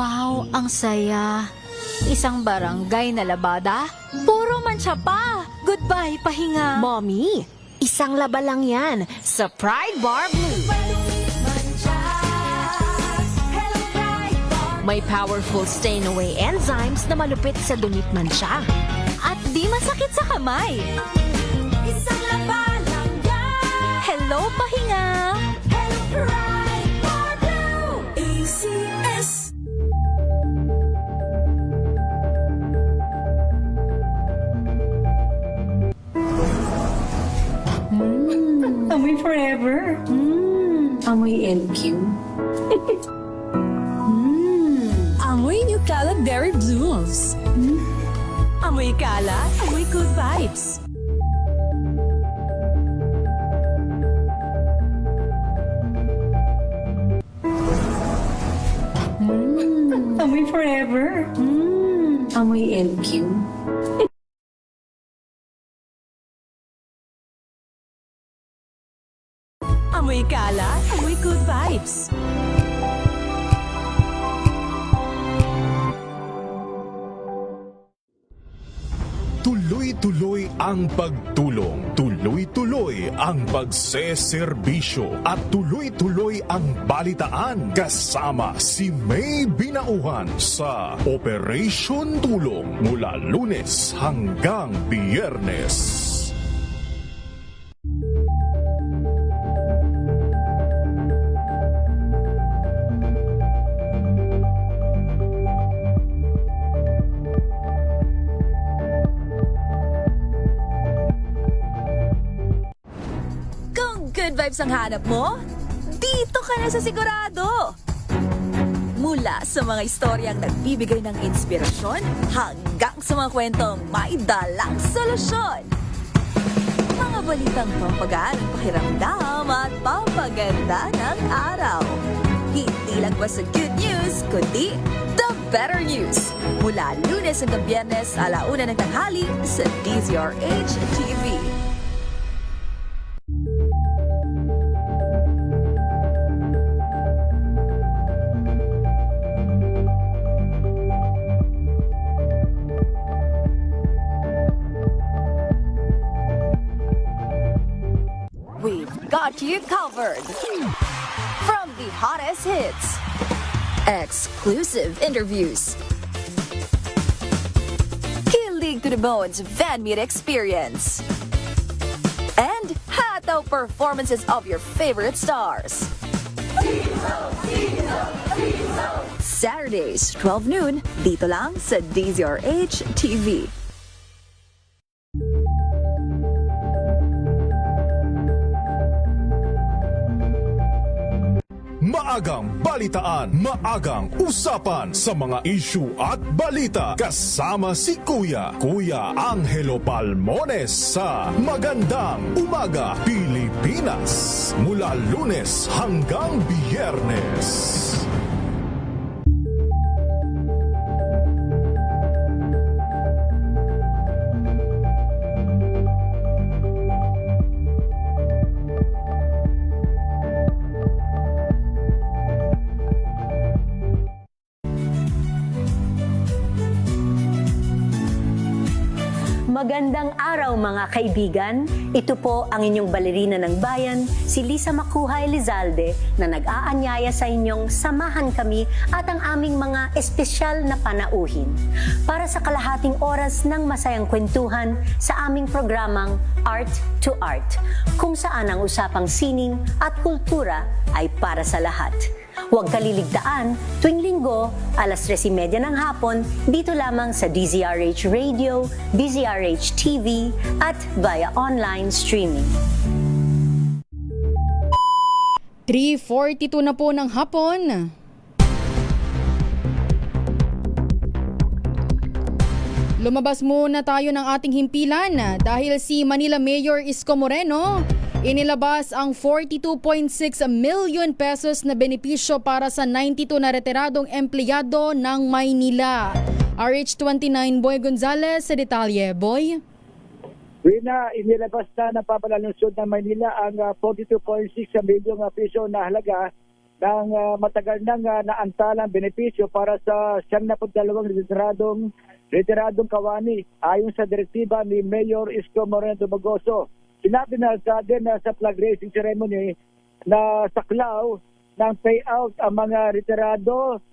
Wow, ang saya. Isang barangay na labada? Puro mancha pa. Goodbye, pahinga. Mommy, isang laba lang yan sa Pride Bar Blue. May powerful stain-away enzymes na malupit sa dumit mancha. At di masakit sa kamay. Isang laba lang yan. Hello, pahinga. Hello, Pride Bar Blue. ACS. Amoy forever. Amoy LQ. Amoy New Kalat Berry Blooms. Amoy kalat, amoy good vibes. Amoy forever. Amoy LQ. Amoy kalat, amoy good vibes. Tuloy-tuloy ang pagtulong, tuloy-tuloy ang pagseserbisyo at tuloy-tuloy ang balitaan kasama si May Binauhan sa Operation Tulong mula Lunes hanggang Biyernes. Kung good vibes ang hanap mo, dito ka na sa sigurado. Mula sa mga istoryang nagbibigay ng inspirasyon hanggang sa mga kwentong may dalang solusyon. Mga balitang pampagaan ng pakiramdam at pampaganda ng araw. Hindi lang ba sa good news, kundi the better news. Mula Lunes hanggang Biyernes, 1:00 ng tanghali sa DZRH TV. We've got you covered. From the hottest hits, exclusive interviews, kilig to the bones fan meet experience, and hataw performances of your favorite stars. Saturdays, 12 noon, dito lang sa DZRH TV. Maagang balitaan, maagang usapan sa mga issue at balita kasama si Kuya Angelo Palmones sa Magandang Umaga Pilipinas mula Lunes hanggang Biyernes. Magandang araw mga kaibigan. Ito po ang inyong balerina ng bayan, si Lisa Makuhay Lizalde, na nag-aanyaya sa inyong samahan kami at ang aming mga espesyal na panauhin para sa kalahating oras ng masayang kwentuhan sa aming programang Art to Art, kung saan ang usapang sining at kultura ay para sa lahat. Huwag kaliligtaan, tuwing linggo, 3:30 ng hapon, dito lamang sa DZRH Radio, DZRH TV, at via online streaming. 3:42 na po ng hapon. Lumabas muna tayo ng ating himpilan dahil si Manila Mayor Isko Moreno inilabas ang 42.6 million pesos na benepisyo para sa 92 na retiradong empleyado ng Maynila. RH29 Boy Gonzales sa detalye. Boy? Rina, inilabas na ng papalansod ng Maynila ang 42.6 milyong piso na halaga ng matagal nang naantalang benepisyo para sa 72 retiradong kawani ayon sa direktiba ni Mayor Isko Moreno Dumagoso. Sinabi na sa flag raising ceremony na saklaw ng payout ang mga retirado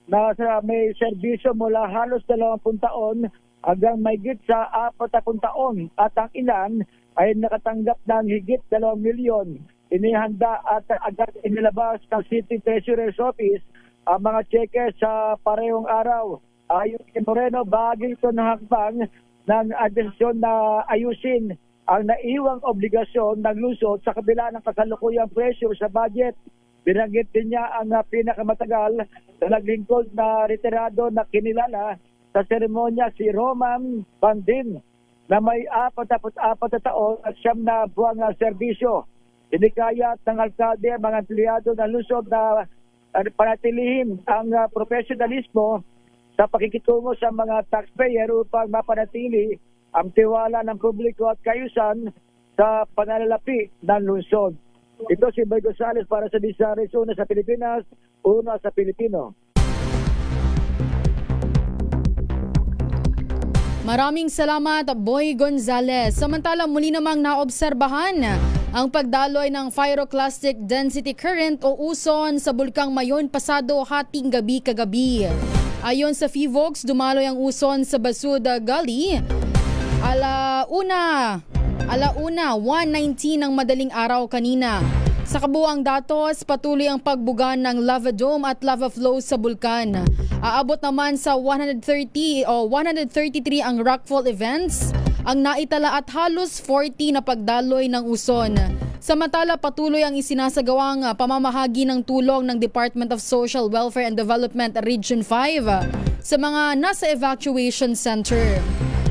na may serbisyo mula halos 20 taon hanggang mahigit sa 40 taon at ang ilan ay nakatanggap ng higit 2 milyon. Inihanda at agad inilabas ng City Treasurer's Office ang mga cheque sa parehong araw. Ayon kay Moreno, bahagi ito ng hakbang ng desisyon na ayusin ang naiwang obligasyon ng lungsod sa kabila ng kasalukuyang pressure sa budget. Binanggit din niya ang pinakamatagal na naglingkod na retirado na kinilala sa seremonya si Roman Bandin na may 44 na taon at 9 na buwang serbisyo. Inikayat ng alkalde mga empleyado ng lungsod na panatilihin ang profesionalismo sa pakikitungo sa mga taxpayer upang mapanatili ang tiwala ng publiko at kaayusan sa pananalapi ng lungsod. Ito si Boy Gonzales para sa Visares, una sa Pilipinas, una sa Pilipino. Maraming salamat, Boy Gonzales. Samantala, muli namang naobserbahan ang pagdaloy ng pyroclastic density current o uson sa Bulkang Mayon pasado hating gabi kagabi. Ayon sa PHIVOLCS, dumaloy ang uson sa Basud Gully alauna 1:19 ng madaling araw kanina. Sa kabuuang datos, patuloy ang pagbuga ng lava dome at lava flow sa bulkan. Aabot naman sa 133 ang rockfall events, ang naitala at halos 40 na pagdaloy ng uson. Samantala, patuloy ang isinasagawang pamamahagi ng tulong ng Department of Social Welfare and Development Region 5 sa mga nasa evacuation center.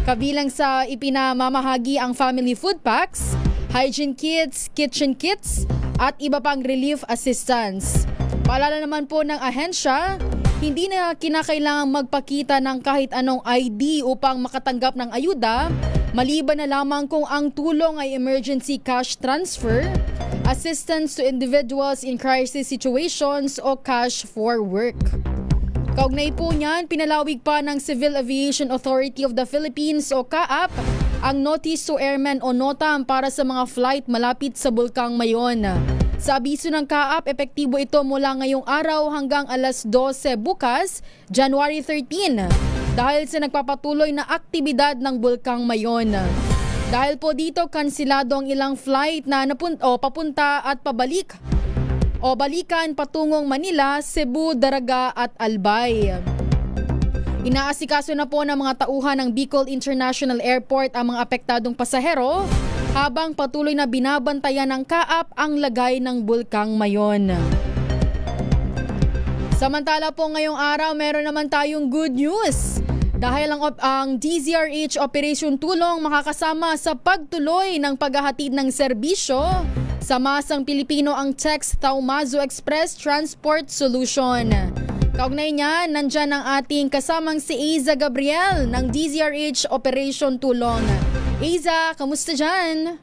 Kabilang sa ipinamamahagi ang family food packs, hygiene kits, kitchen kits, at iba pang relief assistance. Paalala naman po ng ahensya, hindi na kinakailangang magpakita ng kahit anong ID upang makatanggap ng ayuda, maliban na lamang kung ang tulong ay emergency cash transfer, assistance to individuals in crisis situations o cash for work. Kaugnay po niyan, pinalawig pa ng Civil Aviation Authority of the Philippines o CAAP ang Notice to Airmen o NOTAM para sa mga flight malapit sa Bulkang Mayon. Sa abiso ng CAAP, epektibo ito mula ngayong araw hanggang alas 12 bukas, January 13, dahil sa nagpapatuloy na aktibidad ng Bulkang Mayon. Dahil po dito, kansilado ang ilang flight na papunta at pabalik o balikan patungong Manila, Cebu, Daraga at Albay. Inaasikaso na po ng mga tauhan ng Bicol International Airport ang mga apektadong pasahero habang patuloy na binabantayan ng CAAP ang lagay ng Bulkang Mayon. Samantala po ngayong araw, meron naman tayong good news. Dahil ang DZRH Operation Tulong makakasama sa pagtuloy ng paghahatid ng serbisyo sa masang Pilipino ang Text Taumazo Express Transport Solution. Kaugnay niya, nandyan ang ating kasamang si Aiza Gabriel ng DZRH Operation Tulong. Aiza, kamusta dyan?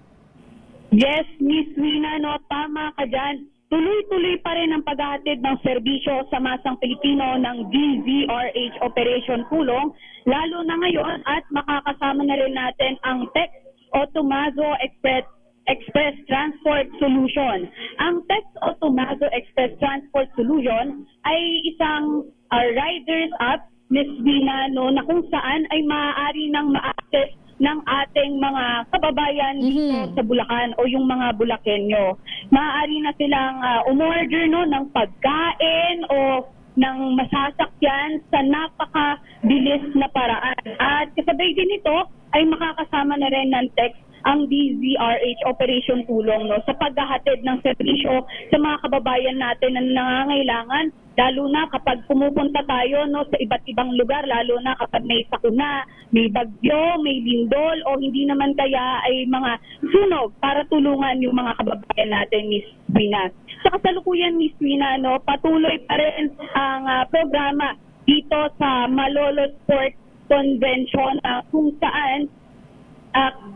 Yes, Miss Wina, no, tama ka dyan. Tuloy-tuloy pa rin ang paghahatid ng serbisyo sa masang Pilipino ng DZRH Operation Tulong, lalo na ngayon at makakasama na rin natin ang Text Taumazo Express Transport Solution. Ang Text Taumazo Express Transport Solution ay isang riders app, Miss Vina, no, na kung saan ay maaari nang ma-access ng ating mga kababayan dito sa Bulacan o yung mga Bulakenyo. Maaari na silang umorder, no, ng pagkain o ng masasakyan sa napakabilis na paraan. At kasabay din ito ay makakasama na rin ng Text ang DZRH Operation Tulong, no, sa paghahatid ng serbisyo sa mga kababayan natin na nangangailangan, lalo na kapag pumupunta tayo, no, sa iba't ibang lugar, lalo na kapag may sakuna, may bagyo, may lindol o hindi naman kaya ay mga sunog para tulungan yung mga kababayan natin, Miss Wina. Sa kasalukuyan, Miss Wina, no, patuloy pa rin ang programa dito sa Malolos Port Convention kung saan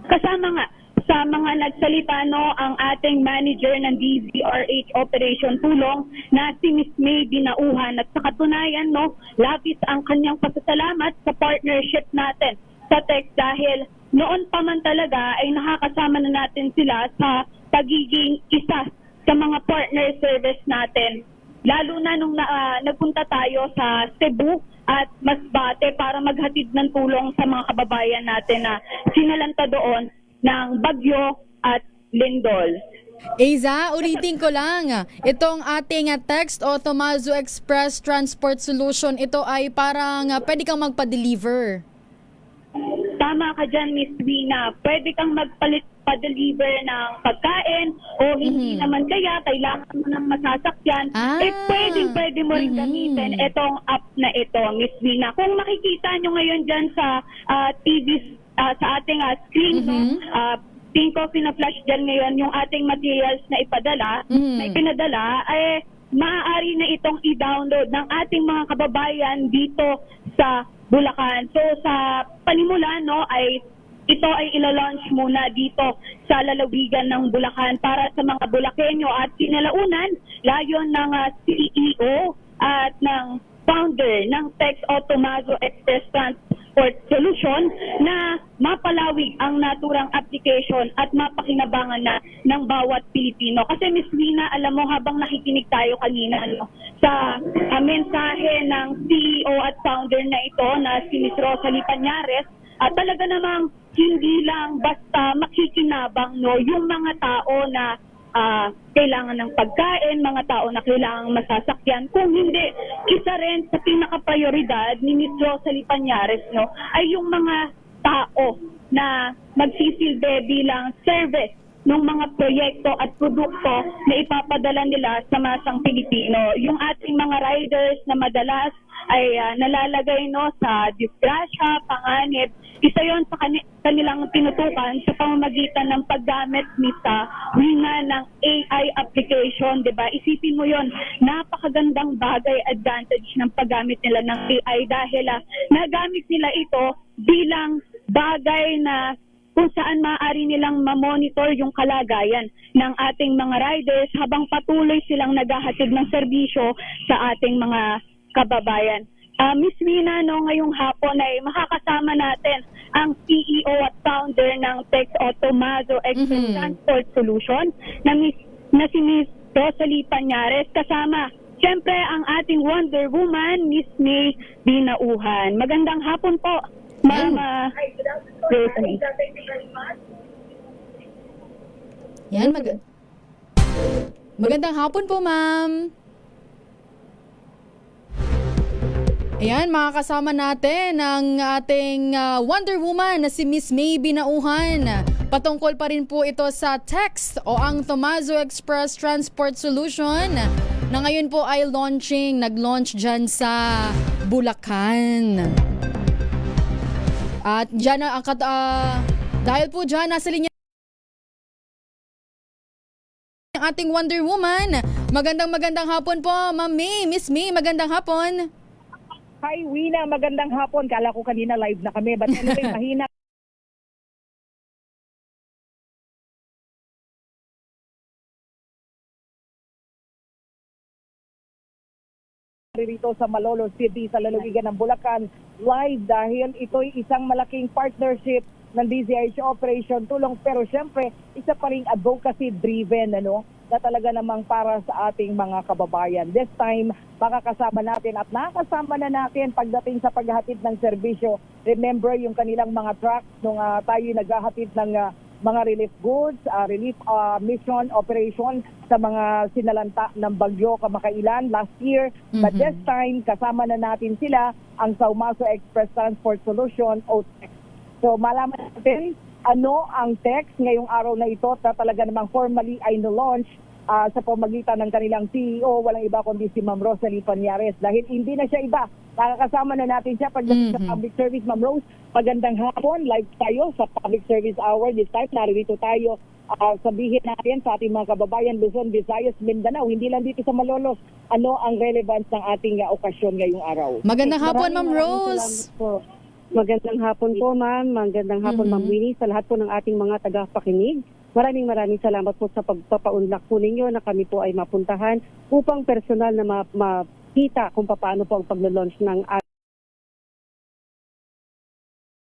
kasama nga sa mga nagsalita ang ating manager ng DZRH Operation Tulong na si Miss May Binauhan, at sa katunayan labis ang kanyang pasasalamat sa partnership natin sa TEX dahil noon pa man talaga ay nakakasama na natin sila sa pagiging isa sa mga partner service natin. Lalo na nung nagpunta tayo sa Cebu at Masbate para maghatid ng tulong sa mga kababayan natin na sinalanta doon ng bagyo at lindol. Eiza, ulitin ko lang. Itong ating text o Tomazo Express Transport Solution, ito ay parang pwede kang magpa-deliver. Tama ka dyan, Miss Wina. Pwede kang magpa-deliver ng pagkain o hindi naman kaya kailangan mo ng masasakyan. Pwede mo rin gamitin itong app na ito, Miss Wina. Kung makikita nyo ngayon dyan sa TV, sa ating screen, pink ko pina-flash dyan ngayon yung ating materials na ipadala, na ipinadala, ay maaari na itong i-download ng ating mga kababayan dito sa Bulacan. So sa panimula ay ito ay ilo-launch muna dito sa lalawigan ng Bulacan para sa mga Bulakenyo at kinalaunan layon ng CEO at ng founder ng TEX o Tomazo Express Transport Solution na mapalawig ang naturang application at mapakinabangan na ng bawat Pilipino. Kasi Miss Wina, alam mo, habang nakikinig tayo kanina sa mensahe ng CEO at founder na ito na si Miss Rosalie Pañares, at talaga namang hindi lang basta makikinabang yung mga tao na kailangan ng pagkain, mga tao na kailangang masasakyan. Kung hindi, isa rin sa pinaka-prioridad ni Ms. Rosalie Pañares ay yung mga tao na magsisilbi bilang service ng mga proyekto at produkto na ipapadala nila sa masang Pilipino. Yung ating mga riders na madalas ay nalalagay sa disgrasya, panganib, isa yon sa kanilang tinutukan sa pamamagitan ng paggamit sa Wina ng AI application, 'di ba? Isipin mo yon, napakagandang bagay, advantage ng paggamit nila ng AI dahil nagamit nila ito bilang bagay na kung saan maaari nilang ma-monitor yung kalagayan ng ating mga riders habang patuloy silang naghahatid ng serbisyo sa ating mga kababayan. Miss Wina, ngayong hapon ay makakasama natin ang CEO at founder ng TEX o Tomazo Express Transport Solution na si Miss Rosalie Pañares, kasama siyempre ang ating Wonder Woman, Miss May Binauhan. Magandang hapon po, Mama Rosalie. Yan, magandang hapon po, ma'am. Ayan, makakasama natin ang ating Wonder Woman na si Miss May Binauhan. Patungkol pa rin po ito sa TEX o ang Tomazo Express Transport Solution na ngayon po ay nag-launch dyan sa Bulacan. At dyan, dahil po dyan, nasa linya ang ating Wonder Woman. Magandang hapon po, Ma'am May. Miss May, magandang hapon. Hi, Wina. Magandang hapon. Kala ko kanina live na kami. But anyway, mahina. Rito sa Malolos City, sa lalawigan ng Bulacan, live dahil ito'y isang malaking partnership ng DZRH Operation Tulong. Pero syempre, isa pa ring advocacy-driven, na talaga namang para sa ating mga kababayan. This time, makakasama natin at nakakasama na natin pagdating sa paghahatid ng serbisyo. Remember yung kanilang mga trucks nung tayo naghahatid ng mga relief goods, relief mission operation sa mga sinalanta ng bagyo kamakailan last year. But this time, kasama na natin sila ang Tomazo Express Transport Solution o TEX. So malaman natin ano ang TEX ngayong araw na ito na talaga namang formally ay no-launch sa pamagitan ng kanilang CEO, walang iba kundi si Ma'am Rosalie Pañares. Dahil hindi na siya iba, nakakasama na natin siya pagdating sa public service. Ma'am Rose, magandang hapon, live tayo sa public service hour. This time, narito tayo. Sabihin natin sa ating mga kababayan, Luzon, Visayas, Mindanao, hindi lang dito sa Malolos, ano ang relevance ng ating okasyon ngayong araw. Magandang hapon, Ma'am Rose. Magandang hapon po, ma'am. Magandang hapon, Ma'am Winnie, sa lahat po ng ating mga tagapakinig. Maraming salamat po sa pagpapaunlak po ninyo na kami po ay mapuntahan upang personal na makita kung paano po ang paglo-launch ng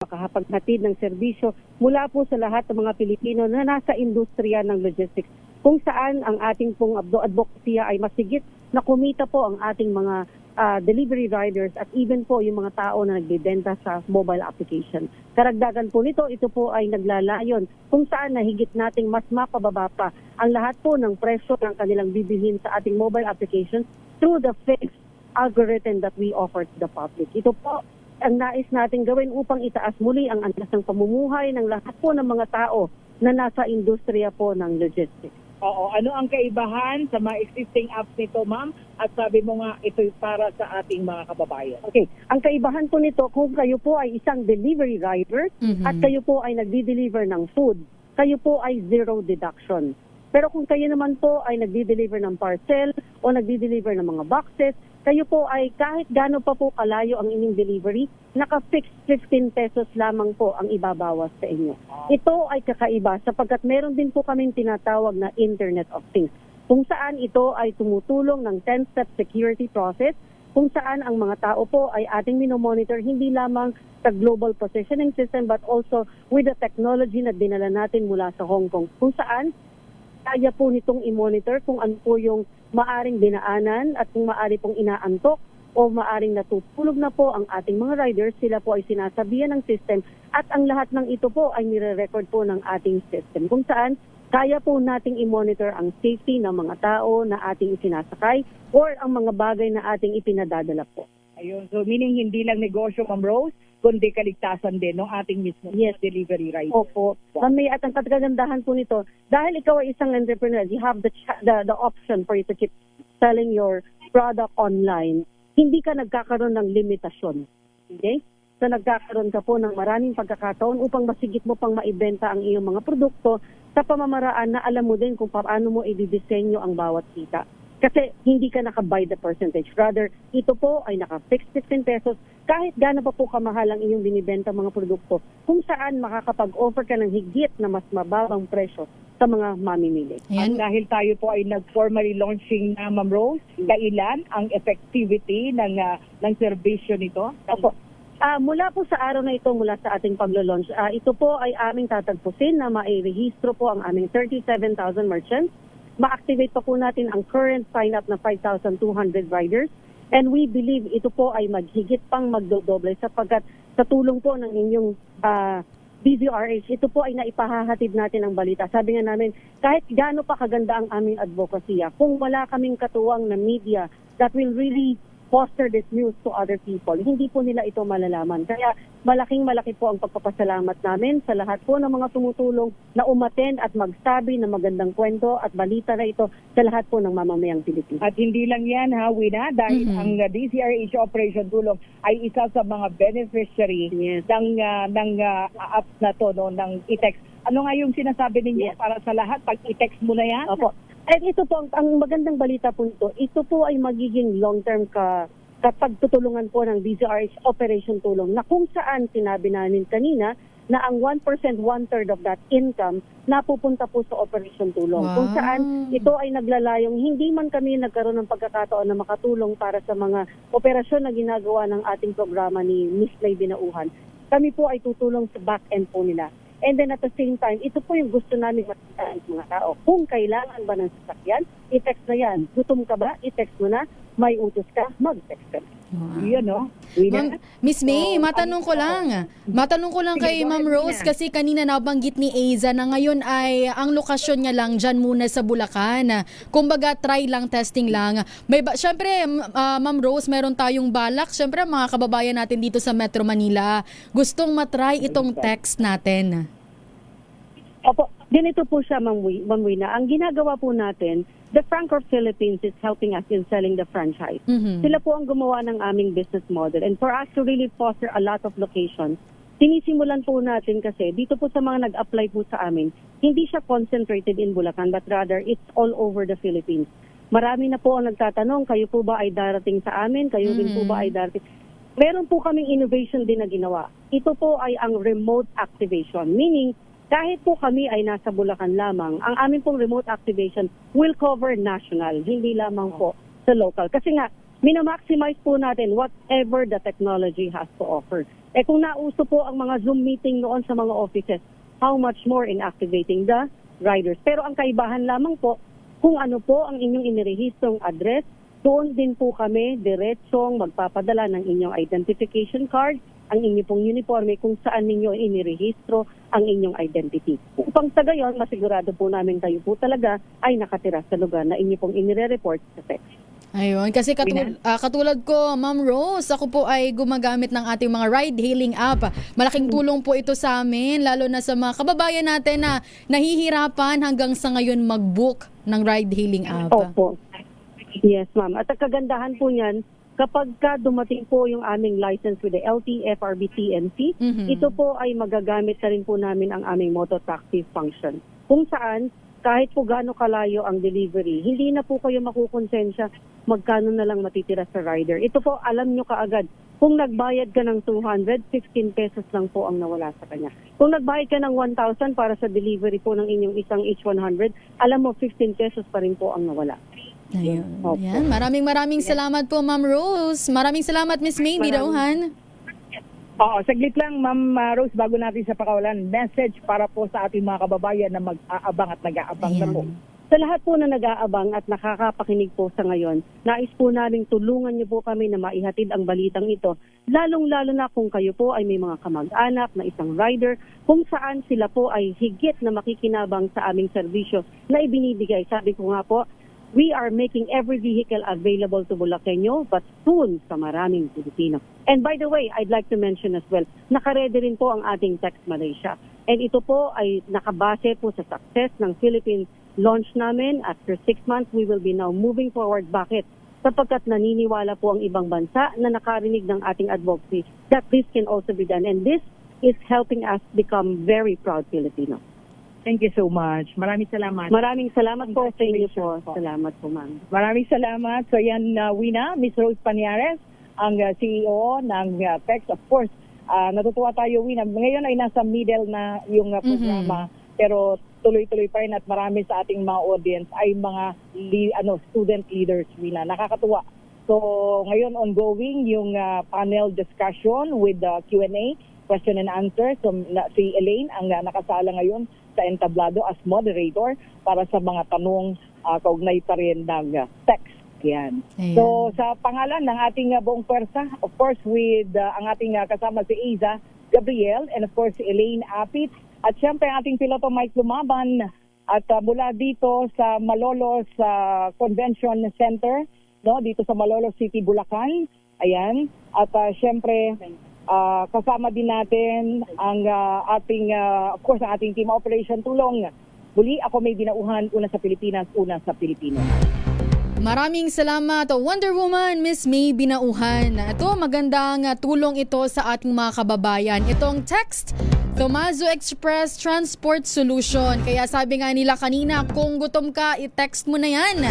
makakapaghatid ng serbisyo mula po sa lahat ng mga Pilipino na nasa industriya ng logistics, kung saan ang ating pong advocacy ay masigit na kumita po ang ating mga delivery riders at even po yung mga tao na nagbebenta sa mobile application. Karagdagan po nito, ito po ay naglalayon kung saan nahigit nating mas mapababa pa ang lahat po ng presyo ng kanilang bibilhin sa ating mobile application through the fixed algorithm that we offer to the public. Ito po ang nais natin gawin upang itaas muli ang antas ng pamumuhay ng lahat po ng mga tao na nasa industriya po ng logistics. Oo, ano ang kaibahan sa mga existing apps nito, ma'am? At sabi mo nga, ito para sa ating mga kababayan. Okay, ang kaibahan po nito, kung kayo po ay isang delivery rider at kayo po ay nagdi-deliver ng food, kayo po ay zero deduction. Pero kung kayo naman po ay nagdi-deliver ng parcel o nagdi-deliver ng mga boxes, kayo po ay kahit gaano pa po kalayo ang inyong delivery, naka-fixed 15 pesos lamang po ang ibabawas sa inyo. Ito ay kakaiba sapagkat meron din po kaming tinatawag na Internet of Things, kung saan ito ay tumutulong ng 10-step security process, kung saan ang mga tao po ay ating minomonitor hindi lamang sa global positioning system but also with the technology na dinala natin mula sa Hong Kong, kung saan kaya po nitong i-monitor kung ano po yung maaring dinaanan at kung maari pong inaantok o maaring natutulog na po ang ating mga riders, sila po ay sinasabihan ng system at ang lahat ng ito po ay nire-record po ng ating system kung saan kaya po nating i-monitor ang safety ng mga tao na ating isinasakay or ang mga bagay na ating ipinadadala po. Ayun, so meaning hindi lang negosyo, Ma'am Rose, kundi kaligtasan din ng ating mismo delivery rider. Opo. Mami, at ang kagandahan po nito, dahil ikaw ay isang entrepreneur, you have the option for you to keep selling your product online. Hindi ka nagkakaroon ng limitasyon. Okay? So nagkakaroon ka po ng maraming pagkakataon upang masigit mo pang maibenta ang iyong mga produkto sa pamamaraan na alam mo din kung paano mo i-disenyo ang bawat kita. Kasi hindi ka naka-buy the percentage. Rather, ito po ay naka-fixed 15 pesos kahit gaano pa po kamahal ang inyong binibenta mga produkto kung saan makakapag-offer ka ng higit na mas mababang presyo sa mga mamimili. At dahil tayo po ay nag-formally launching na, Ma'am Rose, kailan ang effectivity ng serbisyo nito? Opo. Mula po sa araw na ito, mula sa ating paglo-launch, ito po ay aming tatagpusin na mairehistro po ang aming 37,000 merchants. Ma-activate pa po natin ang current sign-up na 5,200 riders. And we believe ito po ay maghigit pang magdodoble sapagkat sa tulong po ng inyong DZRH, ito po ay naipahahatid natin ang balita. Sabi nga namin, kahit gaano pa kaganda ang aming advocacy, kung wala kaming katuwang na media that will really foster this news to other people, hindi po nila ito malalaman. Kaya malaki po ang pagpapasalamat namin sa lahat po ng mga tumutulong na umattend at magsabi ng magandang kwento at balita na ito sa lahat po ng mamamayang Pilipinas. At hindi lang yan, Wina, dahil ang DZRH Operation Tulong ay isa sa mga beneficiary ng apps na to, no, ng e-text. Ano nga yung sinasabi ninyo para sa lahat pag i-text mo na yan? Opo. At ito po, ang magandang balita po ito po ay magiging long-term kapagtutulungan po ng DZRH Operation Tulong na kung saan sinabi namin kanina na ang 1%, 1/3 of that income napupunta po sa Operation Tulong. Wow. Kung saan ito ay naglalayong hindi man kami nagkaroon ng pagkakataon na makatulong para sa mga operasyon na ginagawa ng ating programa ni Miss May Binauhan. Kami po ay tutulong sa back-end po nila. And then at the same time, ito po yung gusto namin makita ng mga tao. Kung kailangan ba ng sasakyan, i-text na yan. Gutom ka ba? I-text mo na. May utos ka? Mag-text ka na. Yan, no? Miss May, matanong ko lang kay Ma'am Rose kasi kanina nabanggit ni Aiza na ngayon ay ang lokasyon niya lang dyan muna sa Bulacan. Kumbaga try lang, testing lang. Syempre, Ma'am Rose, meron tayong balak. Syempre, mga kababayan natin dito sa Metro Manila, gustong matry itong text natin. Opo, ganito po siya, Ma'am Wina. Ang ginagawa po natin, the Franco Philippines is helping us in selling the franchise. Sila po ang gumawa ng aming business model. And for us to really foster a lot of locations, sinisimulan po natin kasi dito po sa mga nag-apply po sa amin, hindi siya concentrated in Bulacan but rather it's all over the Philippines. Marami na po ang nagtatanong, kayo po ba ay darating sa amin? Kayo din po ba ay darating? meron po kaming innovation din na ginawa. Ito po ay ang remote activation, meaning kahit po kami ay nasa Bulacan lamang, ang amin pong remote activation will cover national, hindi lamang po sa local. Kasi nga, minamaximize po natin whatever the technology has to offer. Kung nauso po ang mga Zoom meeting noon sa mga offices, how much more in activating the riders. Pero ang kaibahan lamang po, kung ano po ang inyong inirehistrong address, doon din po kami diretsong magpapadala ng inyong identification card, ang inyong pong uniforme kung saan ninyo inirehistro ang inyong identity. Upang sa gayon, masigurado po namin kayo po talaga ay nakatira sa lugar na inyo pong inire-report sa text. Ayun, kasi katulad ko, Ma'am Rose, ako po ay gumagamit ng ating mga ride-hailing app. Malaking tulong po ito sa amin, lalo na sa mga kababayan natin na nahihirapan hanggang sa ngayon mag-book ng ride-hailing app. Opo. Yes, ma'am. At ang kagandahan po niyan, kapag ka dumating po yung aming license with the LTFRB TNC, ito po ay magagamit na rin po namin ang aming mototaxi function. Kung saan, kahit po gaano kalayo ang delivery, hindi na po kayo makukonsensya magkano na lang matitira sa rider. Ito po, alam nyo kaagad, kung nagbayad ka ng 200, 15 pesos lang po ang nawala sa kanya. Kung nagbayad ka ng 1,000 para sa delivery po ng inyong isang H100, alam mo, 15 pesos pa rin po ang nawala. Ayun. Yan. Maraming salamat po, Ma'am Rose. Maraming salamat, Miss May Bidauhan. Oo, saglit lang, Ma'am Rose, bago natin sa pakawalan, message para po sa ating mga kababayan na mag-aabang at nag-aabang na po. Sa lahat po na nag-aabang at nakakapakinig po sa ngayon, nais po namin tulungan niyo po kami na maihatid ang balitang ito, lalong-lalo na kung kayo po ay may mga kamag-anak na isang rider, kung saan sila po ay higit na makikinabang sa aming serbisyo na ibinibigay. Sabi ko nga po, we are making every vehicle available to Bulakenyo, but soon sa maraming Pilipino. And by the way, I'd like to mention as well, nakaredy rin po ang ating Text Malaysia. And ito po ay nakabase po sa success ng Philippines launch namin. After 6 months, we will be now moving forward. Bakit? Sapagkat naniniwala po ang ibang bansa na nakarinig ng ating advocacy that this can also be done. And this is helping us become very proud Filipino. Thank you so much. Maraming salamat. Maraming salamat po sa inyo po. Salamat po, ma'am. Maraming salamat. So yan, Wina, Miss Rose Paniares, ang CEO ng Text. Of course, natutuwa tayo, Wina. Ngayon ay nasa middle na yung programa, pero tuloy-tuloy pa rin at marami sa ating mga audience ay mga student leaders, Wina. Nakakatuwa. So ngayon ongoing yung panel discussion with the Q&A, question and answer. So si Elaine ang nakasala ngayon sa entablado as moderator para sa mga tanong kaugnay pa rin ng text. Yan. Ayan. So sa pangalan ng ating buong pwersa, of course with ang ating kasama si Aiza Gabriel and of course si Elaine Apit at syempre ang ating piloto Mike Lumaban at mula dito sa Malolos Convention Center, no, dito sa Malolos City, Bulacan. Ayan. At syempre kasama din natin ang ating, of course, ang ating team operation tulong. Muli, ako May Binauhan, una sa Pilipinas, una sa Pilipino. Maraming salamat, Wonder Woman, Miss May Binauhan. Ito, magandang tulong ito sa ating mga kababayan. Itong Text, Tomazo Express Transport Solution. Kaya sabi nga nila kanina, kung gutom ka, i-text mo na yan.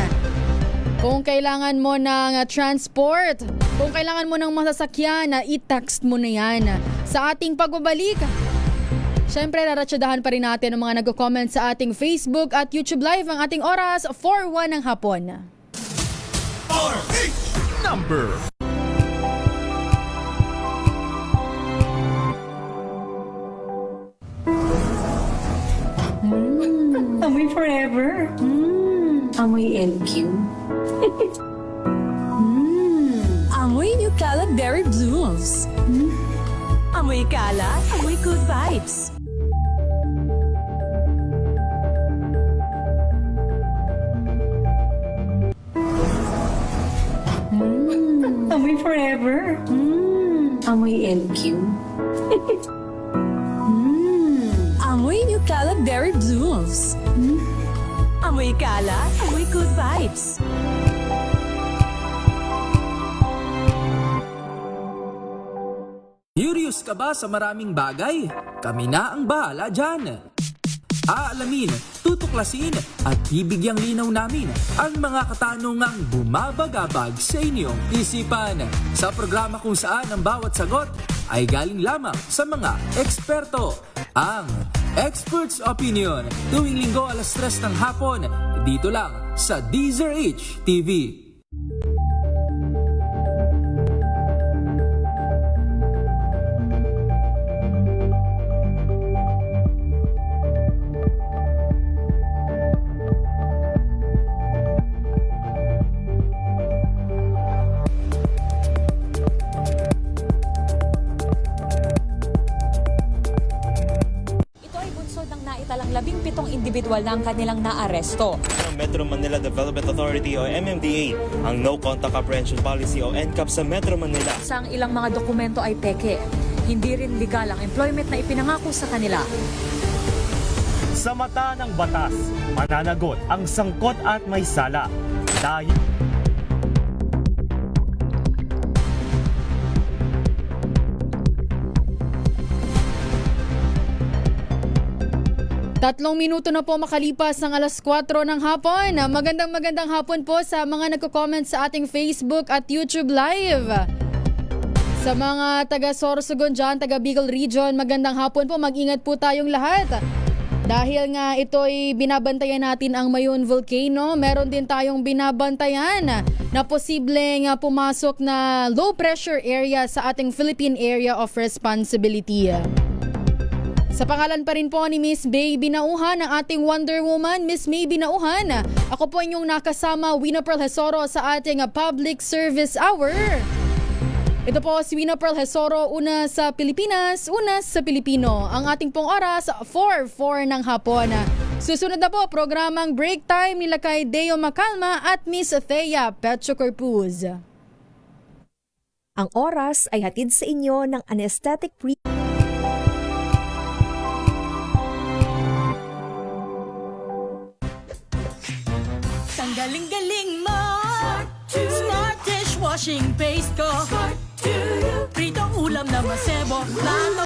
Kung kailangan mo ng transport, kung kailangan mo ng masasakyan, i-text mo na yan. Sa ating pagbabalik, syempre naratsadahan pa rin natin ang mga nag-comment sa ating Facebook at YouTube Live. Ang ating oras, 4:01 ng hapon. RH number. Amoy forever. Amoy LQ. Amoy New Kalat Berry Blooms. Amoy kalat, amoy good vibes. Amoy forever. Amoy LQ. Amoy New Kalat Berry Blooms. Amoy kalat, amoy good vibes. Curious ka ba sa maraming bagay? Kami na ang bahala dyan. Aalamin, tutuklasin at bibigyang linaw namin ang mga katanungang bumabagabag sa inyong isipan. Sa programa kung saan ang bawat sagot ay galing lamang sa mga eksperto. Ang Expert's Opinion, tuwing linggo 3:00 ng hapon, dito lang sa DZRH TV. Naitalang 17 individual na ang kanilang naaresto. Ng Metro Manila Development Authority o MMDA ang No Contact Apprehension Policy o NCAP sa Metro Manila. Sa ang ilang mga dokumento ay peke. Hindi rin legal ang employment na ipinangako sa kanila. Sa mata ng batas, mananagot ang sangkot at may sala. Dahil 3 minuto na po makalipas ng 4:00 ng hapon. Magandang hapon po sa mga nagko-comment sa ating Facebook at YouTube Live. Sa mga taga Sorsogon dyan, taga Bicol Region, magandang hapon po. Mag-ingat po tayong lahat. Dahil nga ito'y binabantayan natin ang Mayon Volcano, meron din tayong binabantayan na posibleng pumasok na low pressure area sa ating Philippine Area of Responsibility. Sa pangalan pa rin po ni Miss May Binauhan, ang ating Wonder Woman, Miss May Binauhan. Ako po inyong nakasama, Wina Pearl Hesoro, sa ating Public Service Hour. Ito po si Wina Pearl Hesoro, una sa Pilipinas, una sa Pilipino. Ang ating pong oras, 4:04 ng hapon. Susunod na po, programang Break Time nila kay Deo Macalma at Miss Thea Petro Corpuz. Ang oras ay hatid sa inyo ng Anesthetic Pre... Ang galing-galing mo, Smart dishwashing paste ko, Pritong ulam na masebo, plano